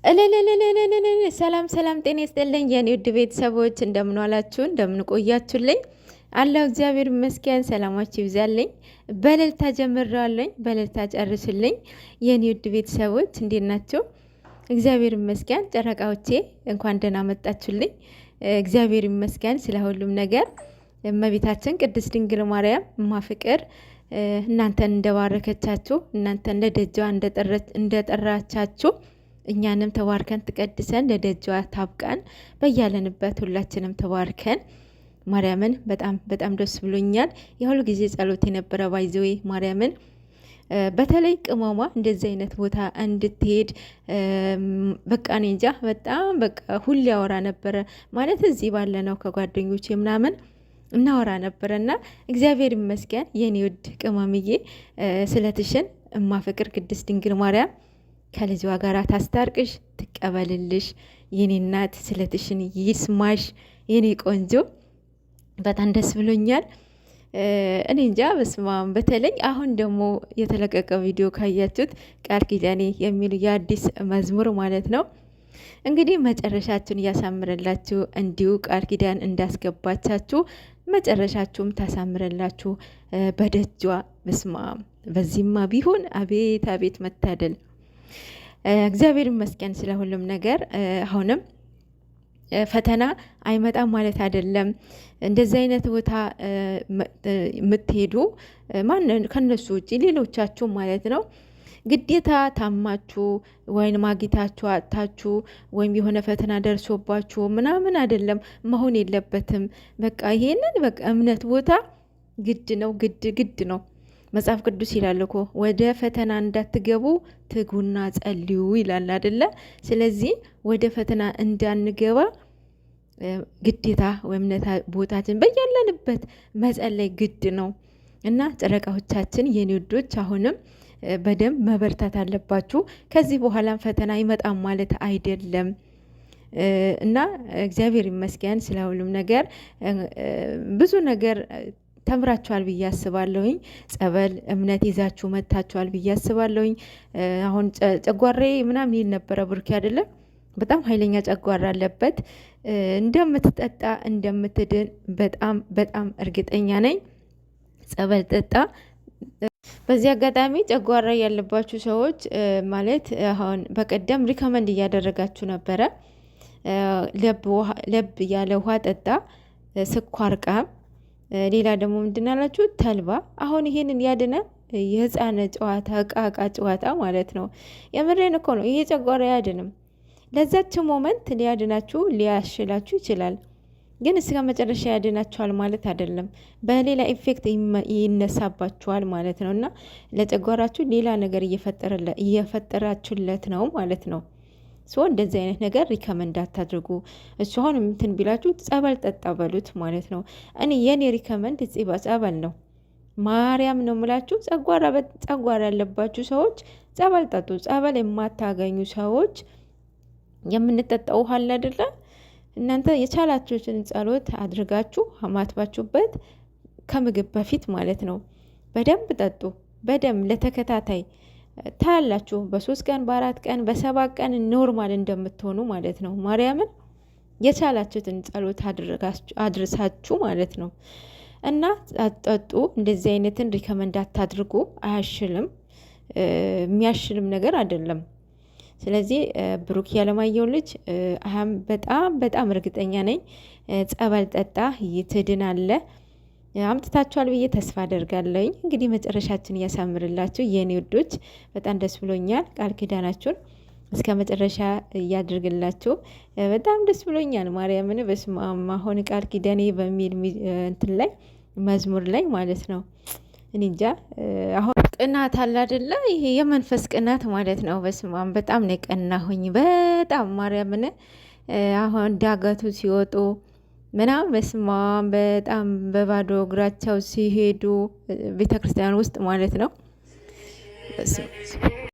እለለለለለለ ሰላም ሰላም፣ ጤና ይስጥልኝ የኔ ውድ ቤተሰቦች፣ እንደምን ዋላችሁ? እንደምን ቆያችሁልኝ? አላህ እግዚአብሔር ይመስገን። ሰላማችሁ ይብዛልኝ። በእልልታ ጀምራለኝ፣ በእልልታ ጨርስልኝ። የኔ ውድ ቤተሰቦች እንዴት ናችሁ? እግዚአብሔር ይመስገን። ጨረቃዎቼ እንኳን ደህና መጣችሁልኝ። እግዚአብሔር ይመስገን ስለ ሁሉም ነገር። እመቤታችን ቅድስት ድንግል ማርያም እማፍቅር እናንተን እንደባረከቻችሁ፣ እናንተን ለደጇ እንደጠራቻችሁ እኛንም ተባርከን ትቀድሰን ለደጇ ታብቃን። በያለንበት ሁላችንም ተባርከን። ማርያምን በጣም በጣም ደስ ብሎኛል። የሁሉ ጊዜ ጸሎት የነበረ ባይዘዌ ማርያምን በተለይ ቅመሟ እንደዚህ አይነት ቦታ እንድትሄድ በቃ እኔ እንጃ በጣም በቃ ሁሌ ያወራ ነበረ ማለት እዚህ ባለ ነው ከጓደኞች ምናምን እናወራ ነበረ እና እግዚአብሔር ይመስገን የኔ ውድ ቅመምዬ ስለትሽን እማፍቅር ቅድስት ድንግል ማርያም ከልጇ ጋር ታስታርቅሽ ትቀበልልሽ። የኔ እናት ስለትሽን ይስማሽ የኔ ቆንጆ። በጣም ደስ ብሎኛል። እኔ እንጃ በስማም። በተለይ አሁን ደግሞ የተለቀቀ ቪዲዮ ካያችሁት ቃል ኪዳኔ የሚሉ የአዲስ መዝሙር ማለት ነው። እንግዲህ መጨረሻችሁን እያሳምረላችሁ እንዲሁ ቃል ኪዳን እንዳስገባቻችሁ መጨረሻችሁም ታሳምረላችሁ በደጇ። በስማም በዚህማ ቢሆን አቤት አቤት መታደል። እግዚአብሔር ይመስገን ስለ ሁሉም ነገር። አሁንም ፈተና አይመጣም ማለት አይደለም። እንደዚህ አይነት ቦታ የምትሄዱ ማንን ከነሱ ውጭ ሌሎቻችሁ ማለት ነው ግዴታ ታማችሁ ወይም ማግኘታችሁ አጥታችሁ ወይም የሆነ ፈተና ደርሶባችሁ ምናምን አይደለም መሆን የለበትም። በቃ ይሄንን በቃ እምነት ቦታ ግድ ነው፣ ግድ ነው። መጽሐፍ ቅዱስ ይላል እኮ ወደ ፈተና እንዳትገቡ ትጉና ጸልዩ ይላል አይደለ? ስለዚህ ወደ ፈተና እንዳንገባ ግዴታ ወይምነት ቦታችን በያለንበት መጸለይ ግድ ነው እና ጨረቃዎቻችን የኔ ውዶች አሁንም በደንብ መበርታት አለባችሁ። ከዚህ በኋላም ፈተና ይመጣም ማለት አይደለም እና እግዚአብሔር ይመስገን ስለ ሁሉም ነገር። ብዙ ነገር ተምራችኋል ብዬ አስባለሁኝ። ጸበል እምነት ይዛችሁ መታችኋል ብዬ አስባለሁኝ። አሁን ጨጓሬ ምናምን ይል ነበረ ብሩኬ አይደለም? በጣም ኃይለኛ ጨጓራ አለበት። እንደምትጠጣ እንደምትድን በጣም በጣም እርግጠኛ ነኝ። ጸበል ጠጣ። በዚህ አጋጣሚ ጨጓራ ያለባችሁ ሰዎች ማለት አሁን በቀደም ሪከመንድ እያደረጋችሁ ነበረ። ለብ ያለ ውሃ ጠጣ፣ ስኳር ቃም፣ ሌላ ደግሞ ምንድን አላችሁ ተልባ። አሁን ይሄንን ያድነ የህፃን ጨዋታ እቃ ጨዋታ ማለት ነው። የምሬን እኮ ነው። ይሄ ጨጓራ ያድንም። ለዛች ሞመንት ሊያድናችሁ ሊያሽላችሁ ይችላል፣ ግን እስከ መጨረሻ ያድናችኋል ማለት አይደለም። በሌላ ኢፌክት ይነሳባችኋል ማለት ነው እና ለጨጓራችሁ ሌላ ነገር እየፈጠራችሁለት ነው ማለት ነው። እንደዚህ አይነት ነገር ሪከመንድ አታድርጉ። እሱ አሁን እንትን ቢላችሁ ጸበል ጠጣ በሉት ማለት ነው። እኔ የኔ ሪከመንድ ጸበል ነው። ማርያም ነው የምላችሁ። ጨጓራ ያለባችሁ ሰዎች ጸበል ጠጡ። ጸበል የማታገኙ ሰዎች የምንጠጣው ውሃ አለ አይደለ? እናንተ የቻላችሁትን ጸሎት አድርጋችሁ አማትባችሁበት ከምግብ በፊት ማለት ነው በደንብ ጠጡ። በደንብ ለተከታታይ ታያላችሁ። በ3 ቀን በ4 ቀን በ7 ቀን ኖርማል እንደምትሆኑ ማለት ነው። ማርያምን የቻላችሁትን ጸሎት አድርሳችሁ ማለት ነው እና ጠጡ። እንደዚህ አይነትን ሪከመንድ አታድርጉ። አያሽልም፣ የሚያሽልም ነገር አይደለም። ስለዚህ ብሩክ ያለማየሁ ልጅ በጣም በጣም እርግጠኛ ነኝ ጸበል ጠጣ ይትድናለ። አምጥታችኋል ብዬ ተስፋ አደርጋለሁኝ። እንግዲህ መጨረሻችን እያሳምርላችሁ የኔ ውዶች። በጣም ደስ ብሎኛል። ቃል ኪዳናችሁን እስከ መጨረሻ እያድርግላችሁ። በጣም ደስ ብሎኛል። ማርያምን በስመ አብ። አሁን ቃል ኪዳኔ በሚል እንትን ላይ መዝሙር ላይ ማለት ነው እኔ እንጃ። አሁን ቅናት አለ አይደለ? ይሄ የመንፈስ ቅናት ማለት ነው። በስመ አብ በጣም ነው የቀናሁኝ። በጣም ማርያምን አሁን ዳገቱ ሲወጡ ምናምን በስመ አብ በጣም በባዶ እግራቸው ሲሄዱ ቤተክርስቲያን ውስጥ ማለት ነው።